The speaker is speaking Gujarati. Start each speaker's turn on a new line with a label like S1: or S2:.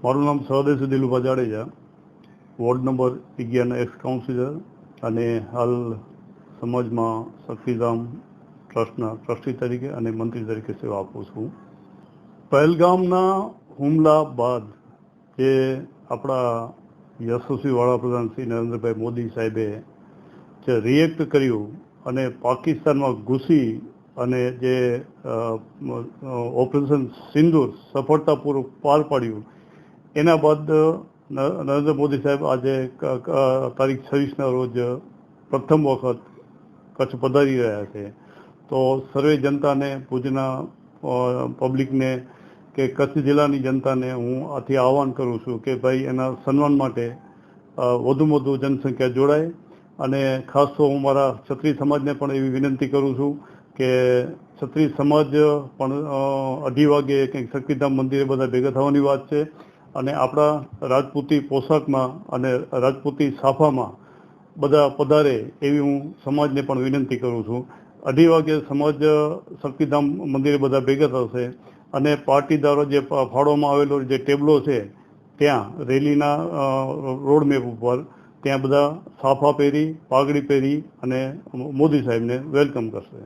S1: મારું નામ Sahdev Dilubha Jadeja, ward number 11 ex councillor અને હાલ સમાજમાં શક્તિધામ ટ્રસ્ટના ટ્રસ્ટી તરીકે અને મંત્રી તરીકે સેવા આપું છું. પહેલગામના હુમલા બાદ જે આપણા યશસ્વી વડાપ્રધાન શ્રી નરેન્દ્રભાઈ મોદી સાહેબે જે રિએક્ટ કર્યું અને પાકિસ્તાનમાં ઘૂસી અને જે ઓપરેશન સિંદૂર સફળતાપૂર્વક પાર પાડ્યું, એના બાદ નરેન્દ્ર મોદી સાહેબ આજે તારીખ 26ના રોજ પ્રથમ વખત કચ્છ પધારી રહ્યા છે. તો સર્વે જનતાને, ભુજના પબ્લિકને કે કચ્છ જિલ્લાની જનતાને હું આથી આહવાન કરું છું કે ભાઈ એના સન્માન માટે વધુમાં વધુ જનસંખ્યા જોડાય. અને ખાસ તો હું મારા ક્ષત્રિય સમાજને પણ એવી વિનંતી કરું છું કે ક્ષત્રિય સમાજ પણ 2:30 વાગે કંઈક શક્તિધામ મંદિરે બધા ભેગા થવાની વાત છે. અને આપણા રાજપૂતી પોશાકમાં અને રાજપૂતી સાફામાં બધા પધારે એવી હું સમાજને પણ વિનંતી કરું છું. 2:30 વાગે સમાજ શક્તિધામ મંદિરે બધા ભેગા થશે અને પાટીદારો જે ફાળવવામાં આવેલો જે ટેબલો છે ત્યાં રેલીના રોડમેપ ઉપર ત્યાં બધા સાફા પહેરી, પાઘડી પહેરી અને મોદી સાહેબને વેલકમ કરશે.